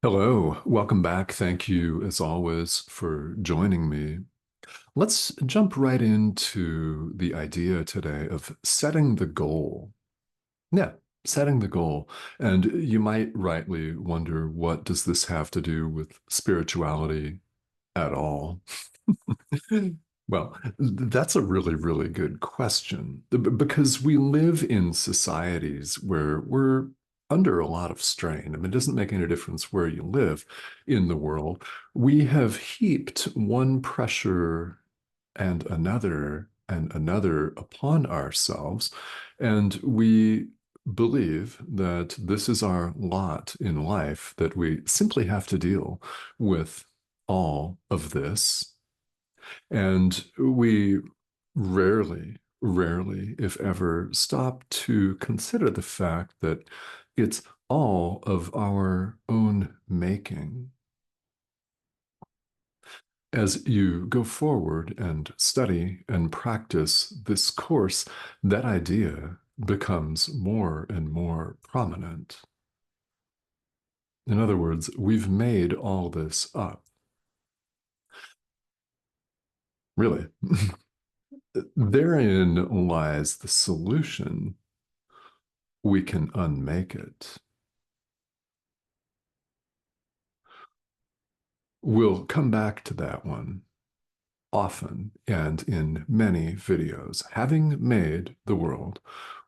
Hello, welcome back. Thank you, as always, for joining me. Let's jump right into the idea today of setting the goal. Yeah, setting the goal. And you might rightly wonder, what does this have to do with spirituality at all? Well, that's a really, really good question because we live in societies where we're under a lot of strain. I mean, it doesn't make any difference where you live in the world. We have heaped one pressure and another upon ourselves, and we believe that this is our lot in life, that we simply have to deal with all of this and we rarely, if ever, stop to consider the fact that it's all of our own making. As you go forward and study and practice this course, that idea becomes more and more prominent. In other words, we've made all this up. Really. Therein lies the solution. We can unmake it. We'll come back to that one often and in many videos. Having made the world,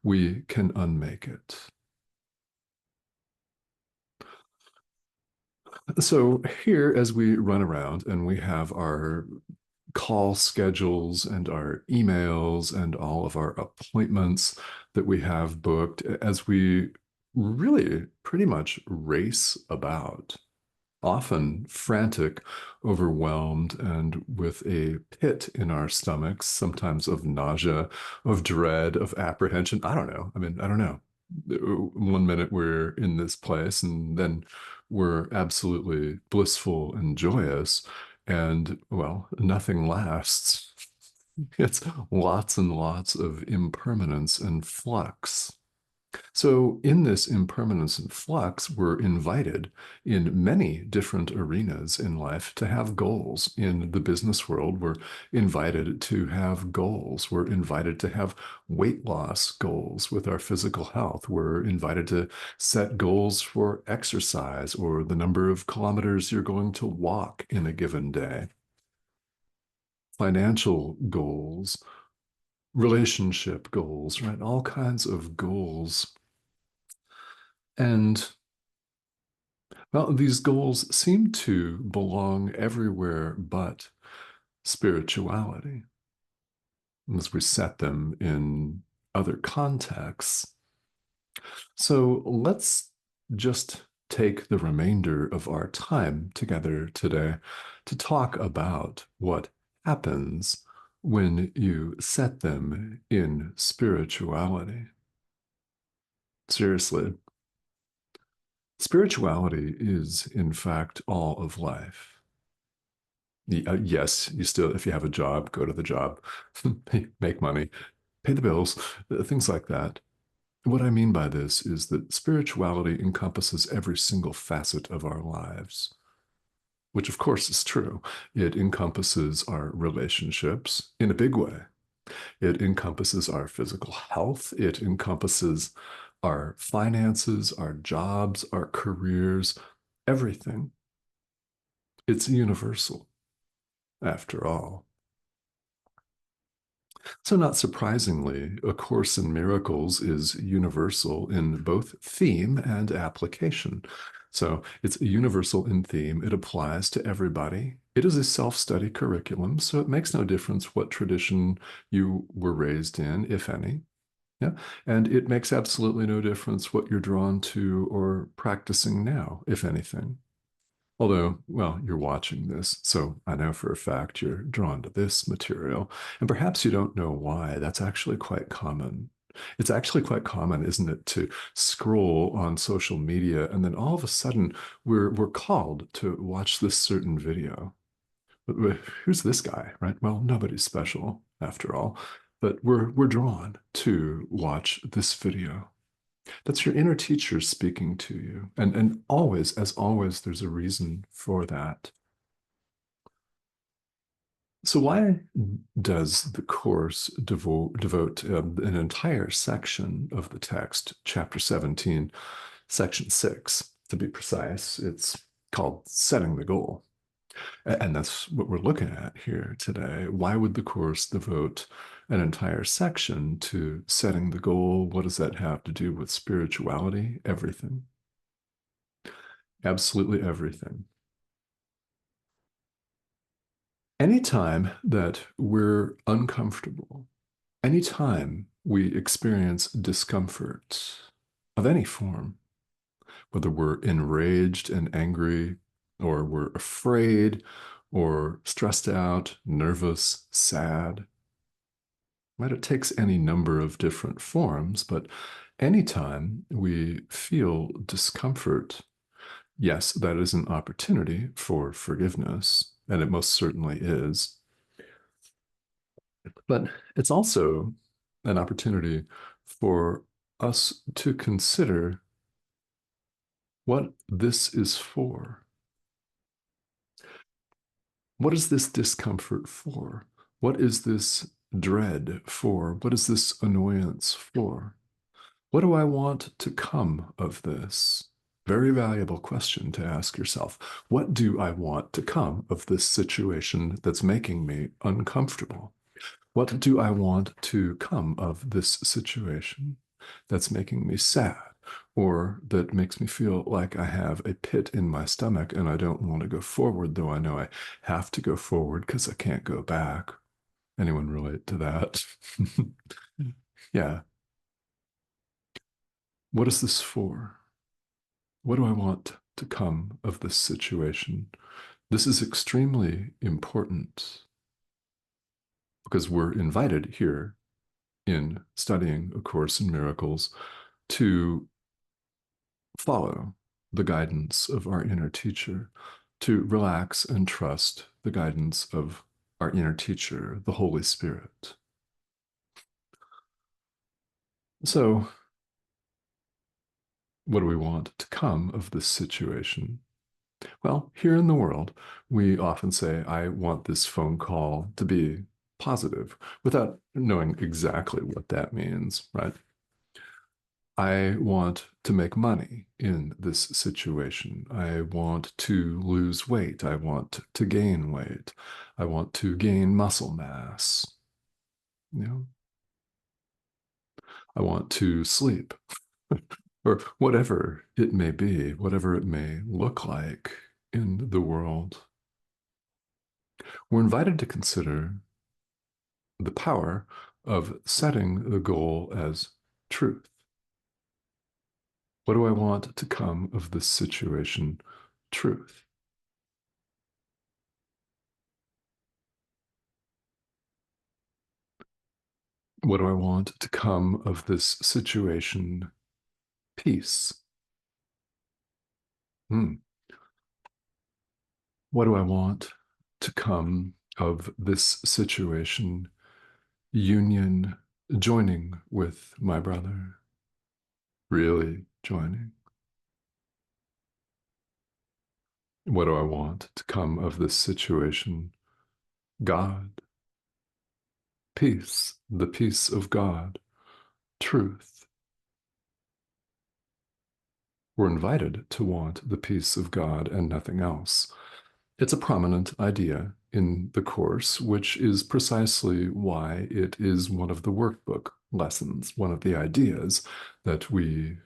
we can unmake it. So here, as we run around and we have our call schedules and our emails and all of our appointments that we have booked, as we really pretty much race about, often frantic, overwhelmed, and with a pit in our stomachs, sometimes of nausea, of dread, of apprehension. I don't know. I mean, I don't know. One minute we're in this place, and then we're absolutely blissful and joyous. And well, nothing lasts. It's lots and lots of impermanence and flux. So, in this impermanence and flux, we're invited in many different arenas in life to have goals. In the business world, we're invited to have goals. We're invited to have weight loss goals with our physical health. We're invited to set goals for exercise or the number of kilometers you're going to walk in a given day. Financial goals, relationship goals, right? All kinds of goals. And well, these goals seem to belong everywhere but spirituality, as we set them in other contexts. So let's just take the remainder of our time together today to talk about what happens when you set them in spirituality. Seriously, spirituality is, in fact, all of life. Yes, you still, if you have a job, go to the job, make money, pay the bills, things like that. What I mean by this is that spirituality encompasses every single facet of our lives, which of course is true. It encompasses our relationships in a big way. It encompasses our physical health. It encompasses our finances, our jobs, our careers, everything. It's universal, after all. So, not surprisingly, A Course in Miracles is universal in both theme and application. So, it's universal in theme. It applies to everybody. It is a self-study curriculum, so it makes no difference what tradition you were raised in, if any. Yeah. And it makes absolutely no difference what you're drawn to or practicing now, if anything. Although, well, you're watching this, so I know for a fact you're drawn to this material. And perhaps you don't know why. That's actually quite common. It's actually quite common, isn't it, to scroll on social media and then all of a sudden we're called to watch this certain video. But who's this guy, right? Well, nobody's special after all, but we're drawn to watch this video. That's your inner teacher speaking to you. And always, as always, there's a reason for that. So why does the Course devote an entire section of the text, chapter 17, section 6, to be precise? It's called Setting the Goal. And that's what we're looking at here today. Why would the Course devote an entire section to setting the goal? What does that have to do with spirituality? Everything. Absolutely everything. Anytime that we're uncomfortable, anytime we experience discomfort of any form, whether we're enraged and angry, or we're afraid, or stressed out, nervous, sad, right? It takes any number of different forms, but anytime we feel discomfort, yes, that is an opportunity for forgiveness, and it most certainly is. But it's also an opportunity for us to consider what this is for. What is this discomfort for? What is this dread for? What is this annoyance for? What do I want to come of this? Very valuable question to ask yourself. What do I want to come of this situation that's making me uncomfortable? What do I want to come of this situation that's making me sad or that makes me feel like I have a pit in my stomach and I don't want to go forward, though I know I have to go forward because I can't go back? Anyone relate to that? Yeah. What is this for? What do I want to come of this situation? This is extremely important because we're invited here in studying A Course in Miracles to follow the guidance of our inner teacher, to relax and trust the guidance of our inner teacher, the Holy Spirit. So, what do we want to come of this situation? Well, here in the world, we often say, I want this phone call to be positive without knowing exactly what that means, right? I want to make money in this situation. I want to lose weight. I want to gain weight. I want to gain muscle mass. You know, I want to sleep or whatever it may be, whatever it may look like in the world. We're invited to consider the power of setting the goal as truth. What do I want to come of this situation? Truth. What do I want to come of this situation? Peace. Hmm. What do I want to come of this situation? Union, joining with my brother, really joining. What do I want to come of this situation? God, peace, the peace of God, truth. We're invited to want the peace of God and nothing else. It's a prominent idea in the Course, which is precisely why it is one of the workbook lessons, one of the ideas that we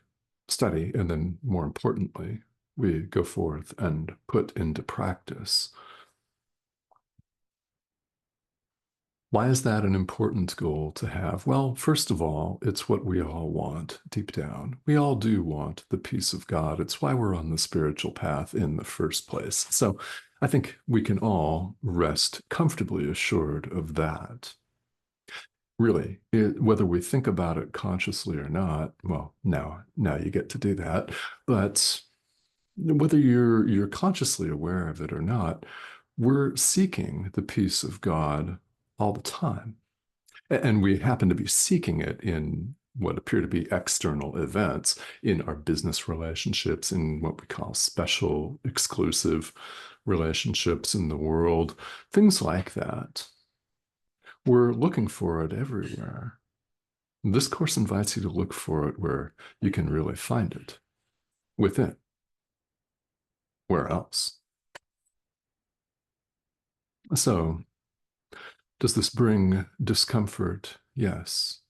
study, and then more importantly, we go forth and put into practice. Why is that an important goal to have? Well, first of all, it's what we all want deep down. We all do want the peace of God. It's why we're on the spiritual path in the first place. So I think we can all rest comfortably assured of that. Really, whether we think about it consciously or not, well, now you get to do that. But whether you're consciously aware of it or not, we're seeking the peace of God all the time. And we happen to be seeking it in what appear to be external events in our business relationships, in what we call special, exclusive relationships in the world, things like that. We're looking for it everywhere. This course invites you to look for it where you can really find it. Within. Where else? So, does this bring discomfort? Yes.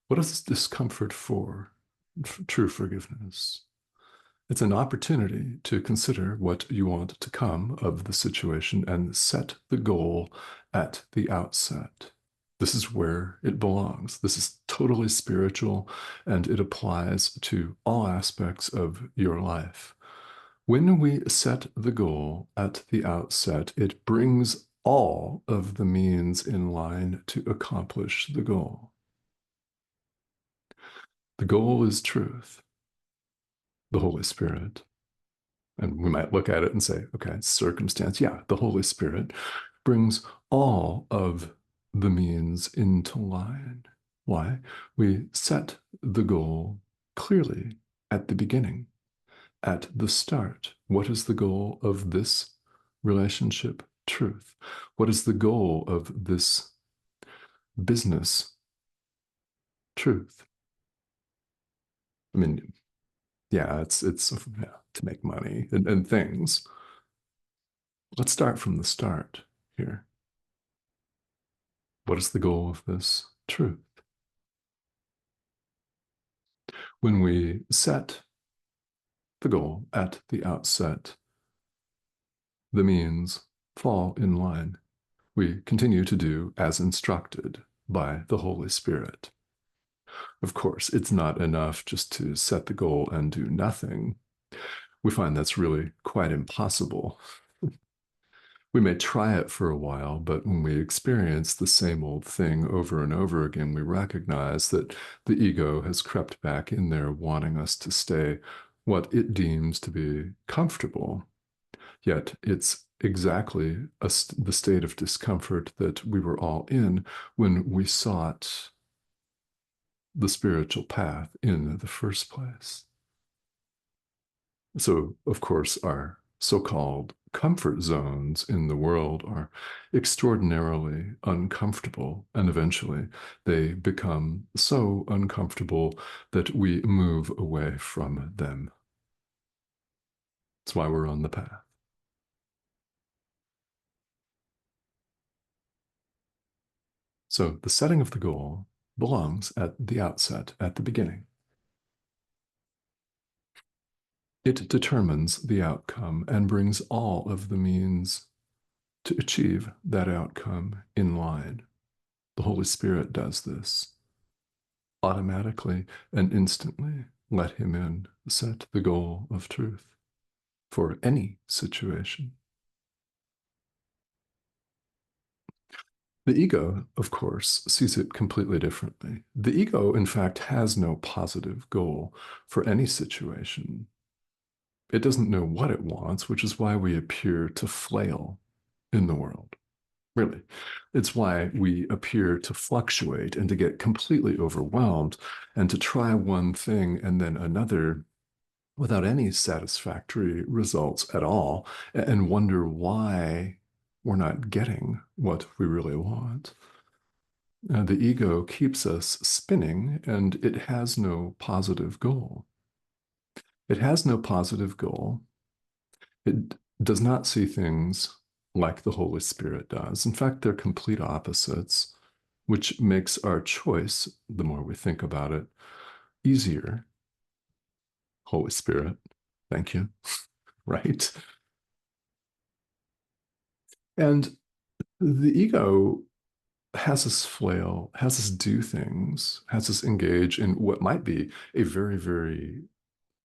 What is this discomfort for? True forgiveness. It's an opportunity to consider what you want to come of the situation and set the goal at the outset. This is where it belongs. This is totally spiritual, and it applies to all aspects of your life. When we set the goal at the outset, it brings all of the means in line to accomplish the goal. The goal is truth, the Holy Spirit. And we might look at it and say, okay, circumstance, yeah, the Holy Spirit brings all of the means into line. Why? We set the goal clearly at the beginning, at the start. What is the goal of this relationship? Truth. What is the goal of this business? Truth. I mean, yeah, it's yeah, to make money and things. Let's start from the start here. What is the goal of this truth? When we set the goal at the outset, the means fall in line. We continue to do as instructed by the Holy Spirit. Of course, it's not enough just to set the goal and do nothing. We find that's really quite impossible. We may try it for a while, but when we experience the same old thing over and over again, we recognize that the ego has crept back in there, wanting us to stay what it deems to be comfortable. Yet it's exactly the state of discomfort that we were all in when we sought the spiritual path in the first place. So, of course, our so-called comfort zones in the world are extraordinarily uncomfortable, and eventually they become so uncomfortable that we move away from them. That's why we're on the path. So the setting of the goal belongs at the outset, at the beginning. It determines the outcome and brings all of the means to achieve that outcome in line. The Holy Spirit does this automatically and instantly. Let him in, set the goal of truth for any situation. The ego, of course, sees it completely differently. The ego, in fact, has no positive goal for any situation. It doesn't know what it wants, which is why we appear to flail in the world. Really. It's why we appear to fluctuate and to get completely overwhelmed and to try one thing and then another without any satisfactory results at all and wonder why we're not getting what we really want. The ego keeps us spinning and it has no positive goal. It has no positive goal. It does not see things like the Holy Spirit does. In fact, they're complete opposites, which makes our choice, the more we think about it, easier. Holy Spirit, thank you. Right? And the ego has us flail, has us do things, has us engage in what might be a very, very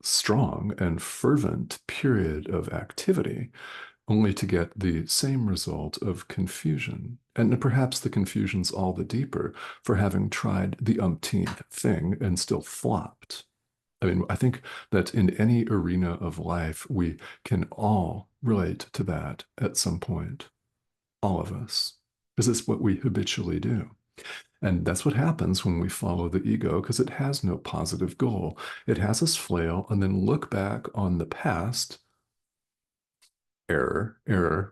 strong and fervent period of activity, only to get the same result of confusion. And perhaps the confusion's all the deeper for having tried the umpteenth thing and still flopped. I mean, I think that in any arena of life, we can all relate to that at some point. All of us. Because it's what we habitually do. And that's what happens when we follow the ego because it has no positive goal. It has us flail and then look back on the past, error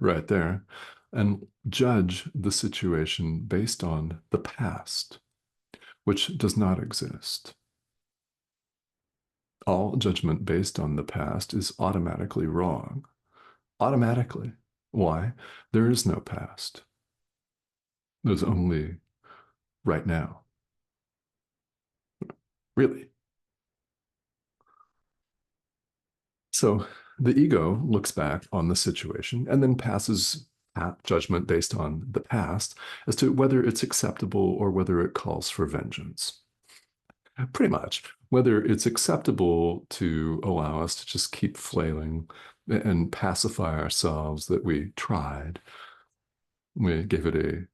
right there, and judge the situation based on the past, which does not exist. All judgment based on the past is automatically wrong. Automatically. Why? There is no past. There's only right now. Really. So the ego looks back on the situation and then passes judgment based on the past as to whether it's acceptable or whether it calls for vengeance. Pretty much. Whether it's acceptable to allow us to just keep flailing and pacify ourselves that we tried. We gave it a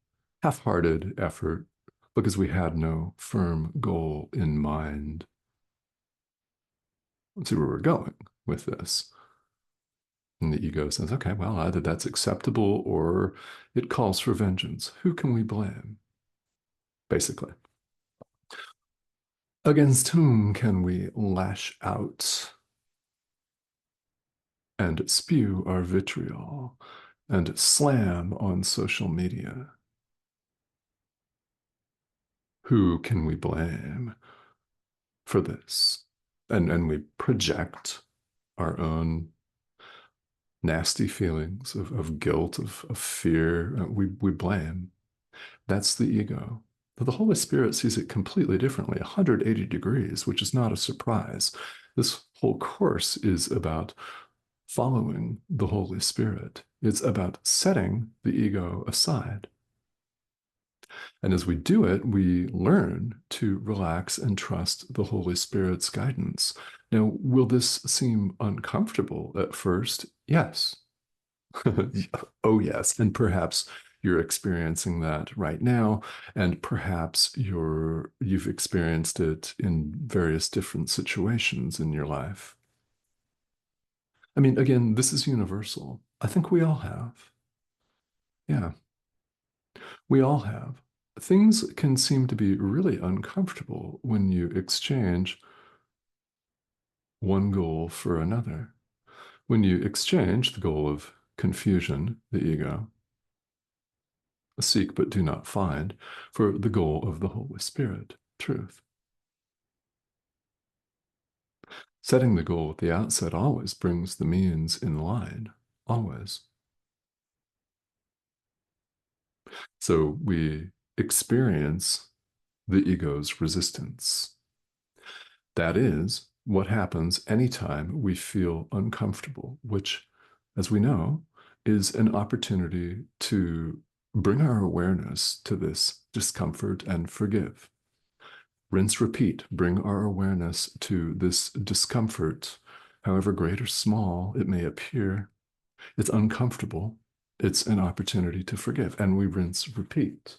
half-hearted effort because we had no firm goal in mind. Let's see where we're going with this. And the ego says, okay, well, either that's acceptable or it calls for vengeance. Who can we blame? Basically. Against whom can we lash out and spew our vitriol and slam on social media? Who can we blame for this? And we project our own nasty feelings of guilt, of fear. We blame. That's the ego. But the Holy Spirit sees it completely differently, 180 degrees, which is not a surprise. This whole course is about following the Holy Spirit. It's about setting the ego aside. And as we do it, we learn to relax and trust the Holy Spirit's guidance. Now, will this seem uncomfortable at first? Yes. Oh, yes. And perhaps you're experiencing that right now, and perhaps you've experienced it in various different situations in your life. I mean, again, this is universal. I think we all have. Yeah, we all have. Things can seem to be really uncomfortable when you exchange one goal for another. When you exchange the goal of confusion, the ego, seek but do not find, for the goal of the Holy Spirit, truth. Setting the goal at the outset always brings the means in line, always. So we experience the ego's resistance. That is what happens anytime we feel uncomfortable, which, as we know, is an opportunity to bring our awareness to this discomfort and forgive. Rinse, repeat, bring our awareness to this discomfort, however great or small it may appear. It's uncomfortable. It's an opportunity to forgive, and we rinse, repeat.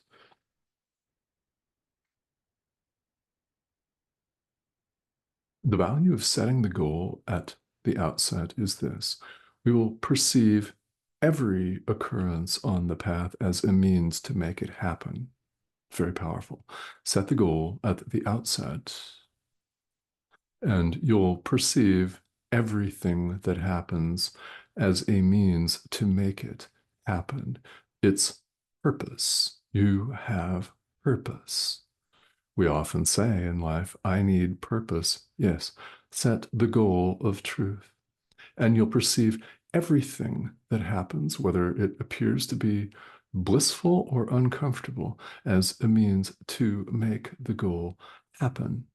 The value of setting the goal at the outset is this. We will perceive every occurrence on the path as a means to make it happen. Very powerful. Set the goal at the outset, and you'll perceive everything that happens as a means to make it happen. It's purpose. You have purpose. We often say in life, I need purpose. Yes, set the goal of truth, and you'll perceive everything that happens, whether it appears to be blissful or uncomfortable, as a means to make the goal happen.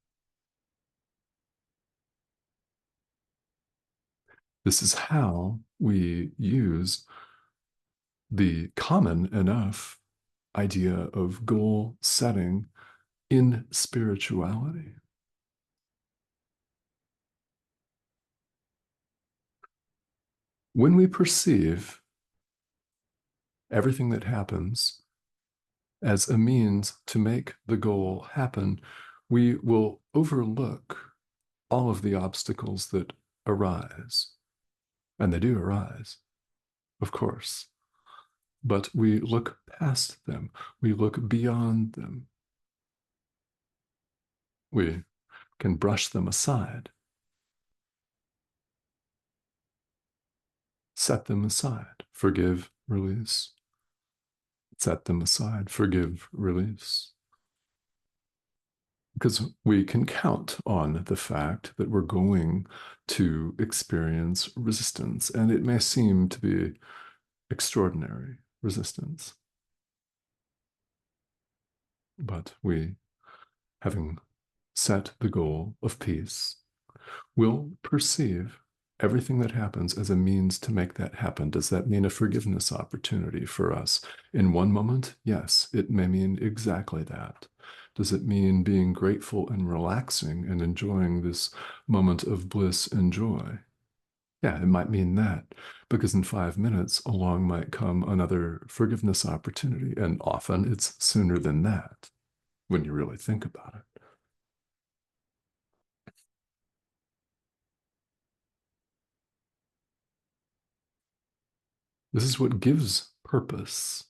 This is how we use the common enough idea of goal setting in spirituality. When we perceive everything that happens as a means to make the goal happen, we will overlook all of the obstacles that arise. And they do arise, of course. But we look past them, we look beyond them. We can brush them aside, set them aside, forgive, release, set them aside, forgive, release. Because we can count on the fact that we're going to experience resistance, and it may seem to be extraordinary resistance. But we, having set the goal of peace, will perceive everything that happens as a means to make that happen. Does that mean a forgiveness opportunity for us? In one moment, yes, it may mean exactly that. Does it mean being grateful and relaxing and enjoying this moment of bliss and joy? Yeah, it might mean that, because in 5 minutes along might come another forgiveness opportunity, and often it's sooner than that when you really think about it. This is what gives purpose.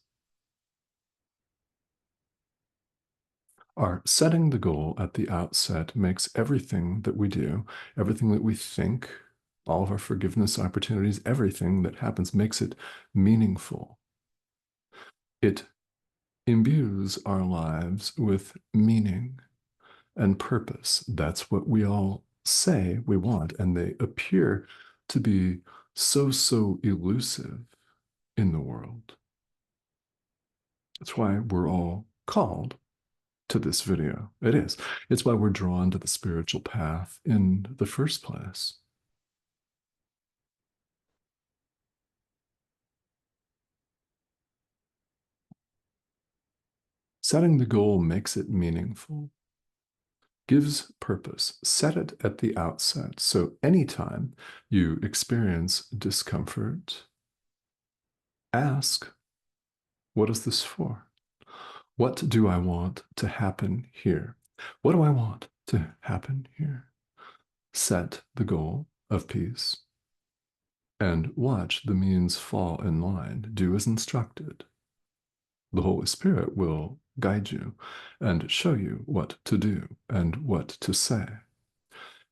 Our setting the goal at the outset makes everything that we do, everything that we think, all of our forgiveness opportunities, everything that happens makes it meaningful. It imbues our lives with meaning and purpose. That's what we all say we want, and they appear to be so elusive in the world. That's why we're all called to this video. It is. It's why we're drawn to the spiritual path in the first place. Setting the goal makes it meaningful, gives purpose. Set it at the outset. So anytime you experience discomfort, ask, what is this for? What do I want to happen here? What do I want to happen here? Set the goal of peace and watch the means fall in line. Do as instructed. The Holy Spirit will guide you and show you what to do and what to say.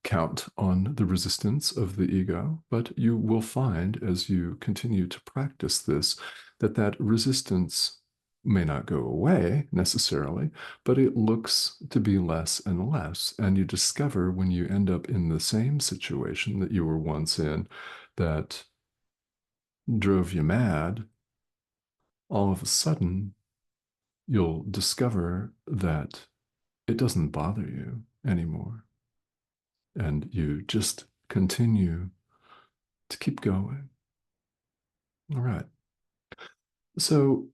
Count on the resistance of the ego, but you will find as you continue to practice this that resistance may not go away necessarily, but it looks to be less and less. And you discover when you end up in the same situation that you were once in that drove you mad, all of a sudden you'll discover that it doesn't bother you anymore. And you just continue to keep going. All right. So,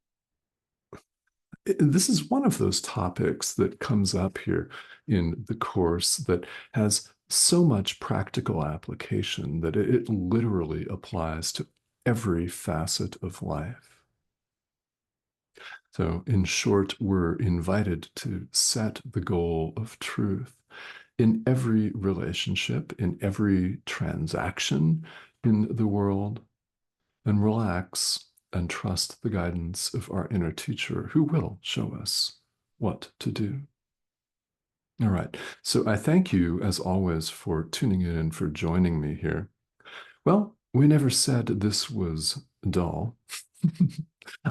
this is one of those topics that comes up here in the course that has so much practical application that it literally applies to every facet of life. So, in short, we're invited to set the goal of truth in every relationship, in every transaction in the world, and relax and trust the guidance of our inner teacher who will show us what to do. All right. So I thank you, as always, for tuning in and for joining me here. Well, we never said this was dull.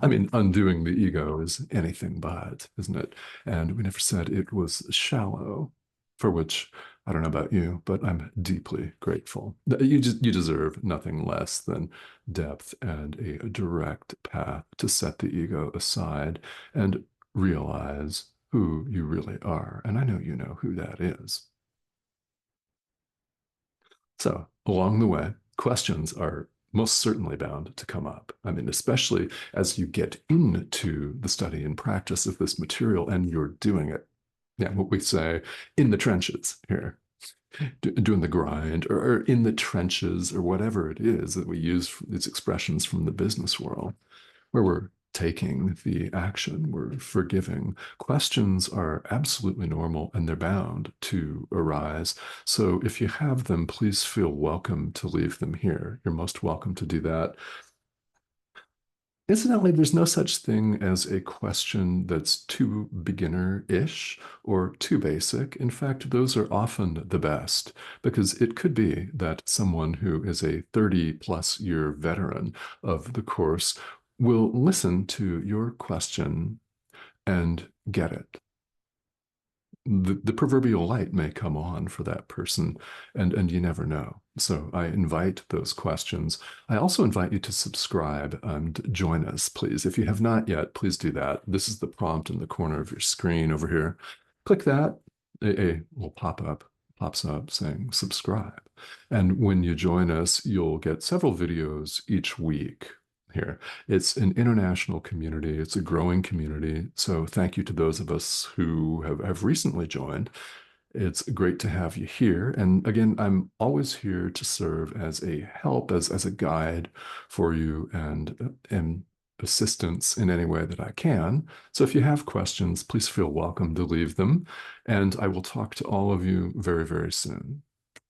I mean, undoing the ego is anything but, isn't it? And we never said it was shallow, for which I don't know about you, but I'm deeply grateful. You deserve nothing less than depth and a direct path to set the ego aside and realize who you really are. And I know you know who that is. So, along the way, questions are most certainly bound to come up. I mean, especially as you get into the study and practice of this material and you're doing it. Yeah, what we say in the trenches here, doing the grind or in the trenches or whatever it is that we use these expressions from the business world, where we're taking the action, we're forgiving. Questions are absolutely normal and they're bound to arise. So if you have them, please feel welcome to leave them here. You're most welcome to do that. Incidentally, there's no such thing as a question that's too beginner-ish or too basic. In fact, those are often the best because it could be that someone who is a 30 plus year veteran of the course will listen to your question and get it. The proverbial light may come on for that person, and you never know. So I invite those questions. I also invite you to subscribe and join us, please. If you have not yet, please do that. This is the prompt in the corner of your screen over here. Click that. A will pops up saying subscribe. And when you join us, you'll get several videos each week here. It's an international community. It's a growing community. So thank you to those of us who have recently joined. It's great to have you here. And again, I'm always here to serve as a help, as a guide for you and assistance in any way that I can. So if you have questions, please feel welcome to leave them. And I will talk to all of you very, very soon.